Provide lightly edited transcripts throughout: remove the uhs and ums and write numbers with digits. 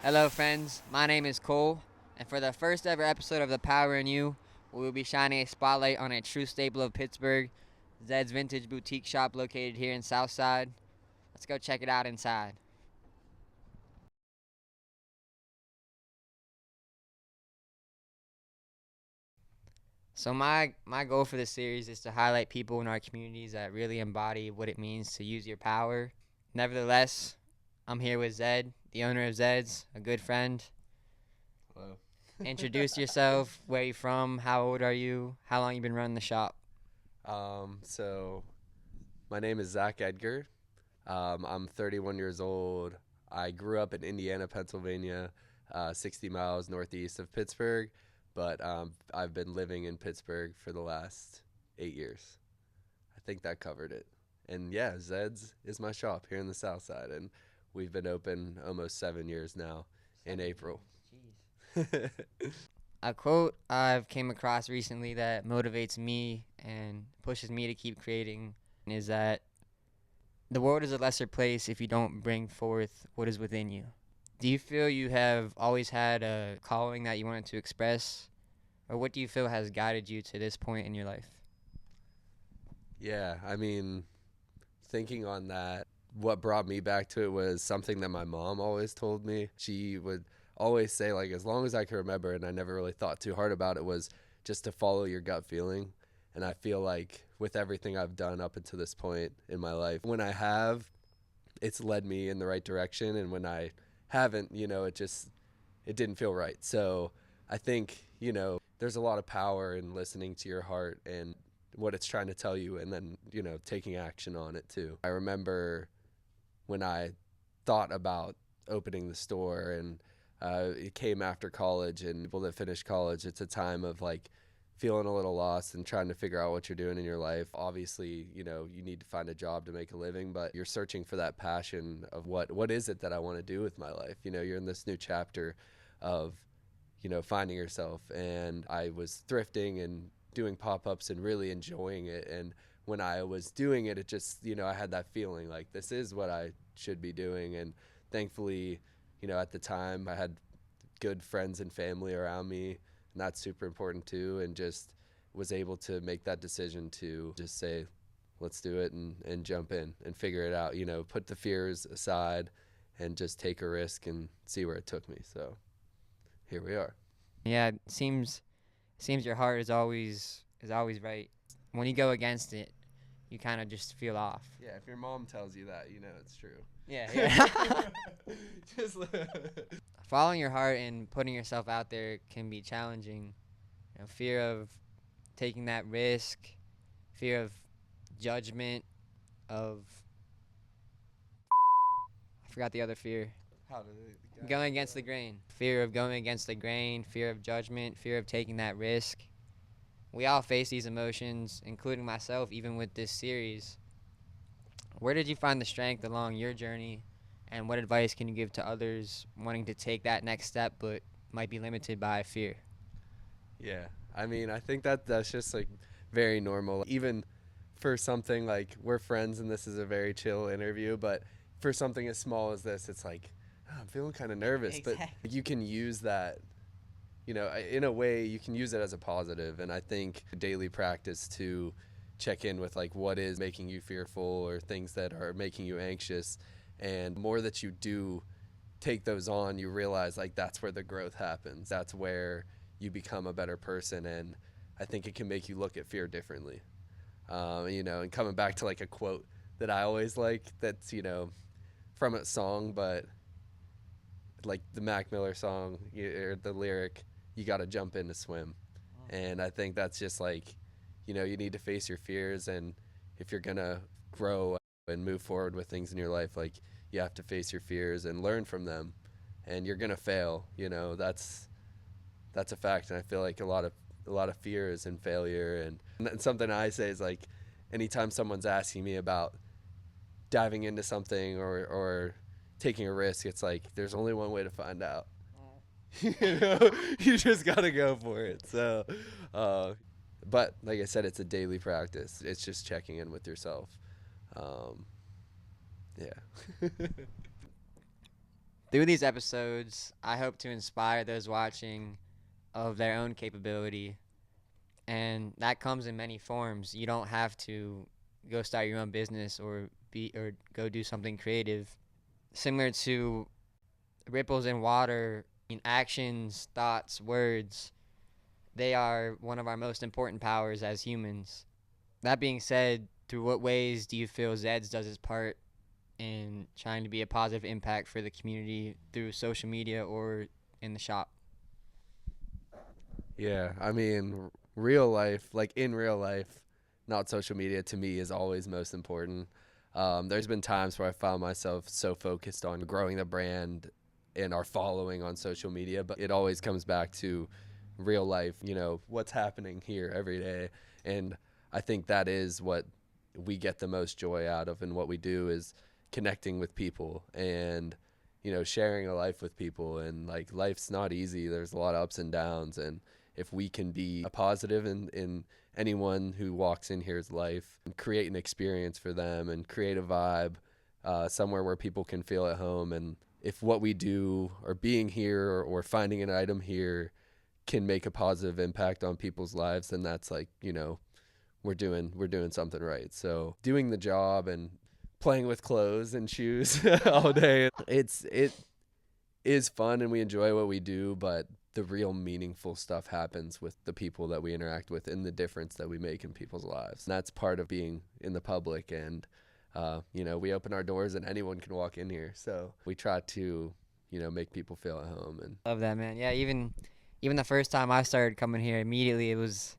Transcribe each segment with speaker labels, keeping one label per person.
Speaker 1: Hello, friends. My name is Cole, and for the first ever episode of The Power in You, we will be shining a spotlight on a true staple of Pittsburgh, Zed's Vintage Boutique Shop located here in Southside. Let's go check it out inside. So my goal for this series is to highlight people in our communities that really embody what it means to use your power. Nevertheless, I'm here with Zed, the owner of Zed's, a good friend.
Speaker 2: Hello.
Speaker 1: Introduce yourself. Where you from? How old are you? How long you been running the shop?
Speaker 2: So my name is Zach Edgar. I'm 31 years old. I grew up in Indiana, Pennsylvania, 60 miles northeast of Pittsburgh, but I've been living in Pittsburgh for the last 8 years. I think that covered it. And yeah, Zed's is my shop here in the South Side, and we've been open almost 7 years now in April.
Speaker 1: Jeez. A quote I've came across recently that motivates me and pushes me to keep creating is that the world is a lesser place if you don't bring forth what is within you. Do you feel you have always had a calling that you wanted to express, or what do you feel has guided you to this point in your life?
Speaker 2: Yeah, I mean, thinking on that, what brought me back to it was something that my mom always told me. She would always say, like, as long as I can remember, and I never really thought too hard about it, was just to follow your gut feeling. And I feel like with everything I've done up until this point in my life, when I have, it's led me in the right direction. And when I haven't, it didn't feel right. So I think, there's a lot of power in listening to your heart and what it's trying to tell you, and then, taking action on it too. I remember when I thought about opening the store, and it came after college, and people that finish college, it's a time of like feeling a little lost and trying to figure out what you're doing in your life. Obviously, you need to find a job to make a living, but you're searching for that passion of what is it that I want to do with my life. You're in this new chapter of finding yourself. And I was thrifting and doing pop-ups and really enjoying it. And when I was doing it, it just, I had that feeling like this is what I should be doing. And thankfully, at the time I had good friends and family around me, and that's super important too. And just was able to make that decision to just say, let's do it, and jump in and figure it out, put the fears aside and just take a risk and see where it took me. So here we are.
Speaker 1: Yeah, it seems your heart is always right. When you go against it, you kind of just feel off.
Speaker 2: Yeah, if your mom tells you that, it's true.
Speaker 1: Yeah, yeah.
Speaker 2: Just
Speaker 1: Following your heart and putting yourself out there can be challenging. Fear of taking that risk, fear of judgment, of I forgot the other fear.
Speaker 2: how did it
Speaker 1: Going against the grain. Fear of going against the grain, fear of judgment, fear of taking that risk. We all face these emotions, including myself, even with this series. Where did you find the strength along your journey, and what advice can you give to others wanting to take that next step but might be limited by fear?
Speaker 2: Yeah, I mean, I think that's just like very normal. Even for something like we're friends and this is a very chill interview, but for something as small as this, it's like, "Oh, I'm feeling kind of nervous."
Speaker 1: Exactly.
Speaker 2: But you can use that, in a way, you can use it as a positive. And I think daily practice to check in with like what is making you fearful or things that are making you anxious. And the more that you do take those on, you realize like that's where the growth happens. That's where you become a better person. And I think it can make you look at fear differently. And coming back to like a quote that I always like, that's, from a song, but like the Mac Miller song, or the lyric, you got to jump in to swim. And I think that's just like, you need to face your fears. And if you're going to grow and move forward with things in your life, like you have to face your fears and learn from them. And you're going to fail, that's a fact. And I feel like a lot of fears and failure. And something I say is like, anytime someone's asking me about diving into something or taking a risk, it's like there's only one way to find out. You just gotta go for it. So, but like I said, it's a daily practice. It's just checking in with yourself. Yeah.
Speaker 1: Through these episodes, I hope to inspire those watching of their own capability, and that comes in many forms. You don't have to go start your own business or go do something creative. Similar to ripples in water, in actions, thoughts, words, they are one of our most important powers as humans. That being said, through what ways do you feel Zeds does its part in trying to be a positive impact for the community through social media or in the shop?
Speaker 2: Yeah, I mean, real life, like in real life, not social media, to me is always most important. There's been times where I found myself so focused on growing the brand and our following on social media, but it always comes back to real life, what's happening here every day. And I think that is what we get the most joy out of, and what we do is connecting with people and sharing a life with people. And like, life's not easy, there's a lot of ups and downs, and if we can be a positive in anyone who walks in here's life, and create an experience for them and create a vibe, somewhere where people can feel at home. And if what we do, or being here, or finding an item here, can make a positive impact on people's lives, then that's like, we're doing something right. So doing the job and playing with clothes and shoes all day, it is fun and we enjoy what we do, but the real meaningful stuff happens with the people that we interact with and the difference that we make in people's lives. And that's part of being in the public. And we open our doors and anyone can walk in here, so we try to make people feel at home. And
Speaker 1: Love that, man. Yeah, even the first time I started coming here, immediately it was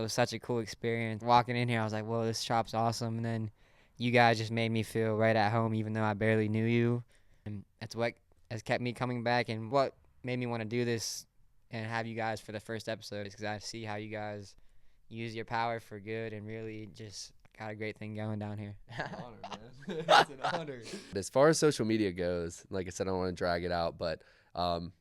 Speaker 1: such a cool experience. Walking in here, I was like, whoa, this shop's awesome. And then you guys just made me feel right at home, even though I barely knew you. And that's what has kept me coming back, and what made me want to do this and have you guys for the first episode is because I see how you guys use your power for good and really just got a great thing going down here.
Speaker 2: It's an honor, man. It's an honor. As far as social media goes, like I said, I don't want to drag it out, but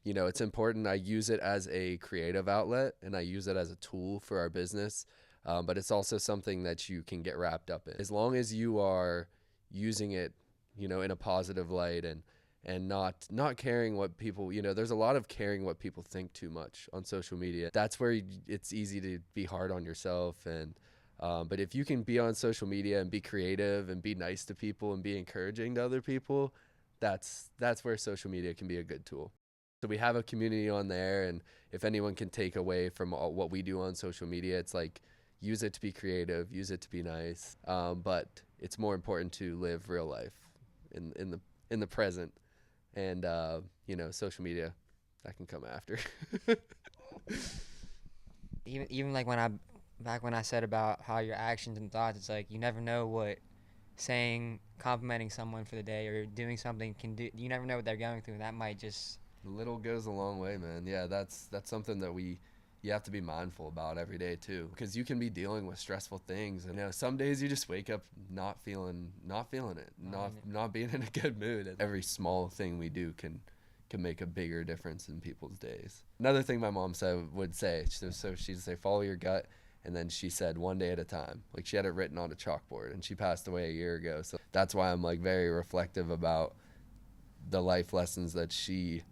Speaker 2: it's important. I use it as a creative outlet and I use it as a tool for our business. But it's also something that you can get wrapped up in. As long as you are using it, in a positive light, and not caring what people, there's a lot of caring what people think too much on social media. That's where it's easy to be hard on yourself. And but if you can be on social media and be creative and be nice to people and be encouraging to other people, that's where social media can be a good tool. So we have a community on there, and if anyone can take away from what we do on social media, it's like, use it to be creative, use it to be nice. But it's more important to live real life in the present. And social media, that can come after.
Speaker 1: even like when I said about how your actions and thoughts, it's like you never know what complimenting someone for the day or doing something can do. You never know what they're going through. That might just
Speaker 2: Little goes a long way, man. Yeah, that's something that you have to be mindful about every day too, because you can be dealing with stressful things, and some days you just wake up not feeling it, not being in a good mood. And every small thing we do can make a bigger difference in people's days. Another thing my mom would say, so she'd say, follow your gut. And then she said, one day at a time. Like, she had it written on a chalkboard, and she passed away a year ago. So that's why I'm like very reflective about the life lessons that she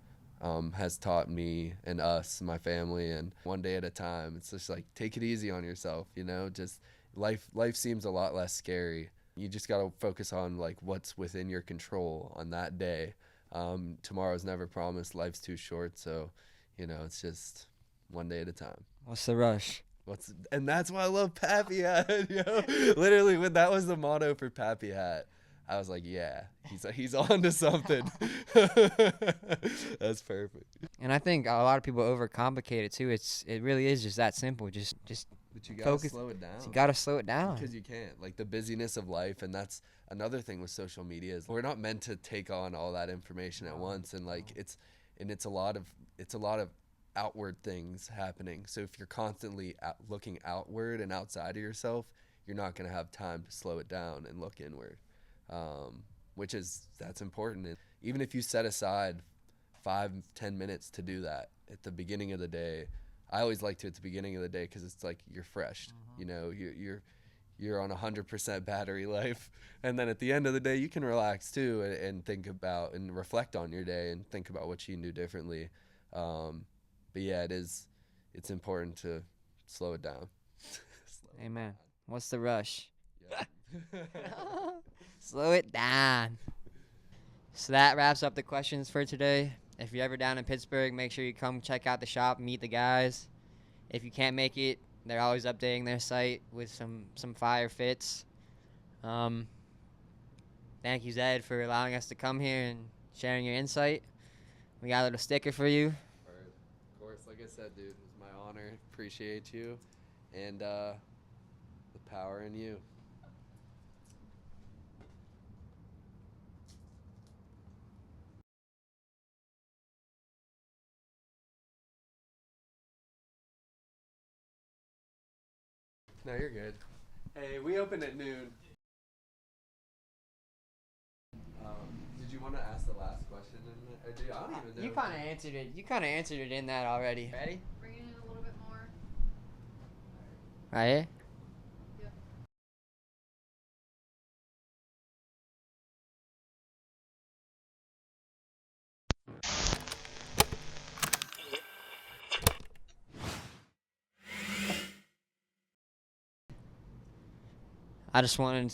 Speaker 2: has taught me and us, my family. And one day at a time. It's just like, take it easy on yourself, just life seems a lot less scary. You just got to focus on like what's within your control on that day. Tomorrow's never promised. Life's too short. So, it's just one day at a time.
Speaker 1: What's the rush?
Speaker 2: And that's why I love Pappy Hat. Literally, when that was the motto for Pappy Hat, I was like, yeah, he's on to something. That's perfect.
Speaker 1: And I think a lot of people overcomplicate it too. It really is just that simple. Just
Speaker 2: But you gotta slow it down.
Speaker 1: You gotta slow it down
Speaker 2: because you can't. Like, the busyness of life, and that's another thing with social media, is we're not meant to take on all that information at once. And like it's a lot of outward things happening. So if you're constantly looking outward and outside of yourself, you're not going to have time to slow it down and look inward, that's important. And even if you set aside 5-10 minutes to do that at the beginning of the day, I always like to at the beginning of the day, because it's like you're fresh. you're on 100% battery life. And then at the end of the day, you can relax too, and think about and reflect on your day and think about what you can do differently. But yeah, it's important to slow it down.
Speaker 1: Amen. What's the rush?
Speaker 2: Yeah.
Speaker 1: Slow it down. So that wraps up the questions for today. If you're ever down in Pittsburgh, make sure you come check out the shop, meet the guys. If you can't make it, they're always updating their site with some fire fits. Thank you, Zed, for allowing us to come here and sharing your insight. We got a little sticker for you.
Speaker 2: Of course, like I said, dude, it was my honor. Appreciate you, and the power in you. No, you're good. Hey, we open at noon. Did you want to ask the last question? Dude, I don't even know.
Speaker 1: You kind of answered it. You kind of answered it in that already. Ready?
Speaker 3: Bring it in a little bit more.
Speaker 1: Right here.
Speaker 3: Yep.
Speaker 1: I just wanted.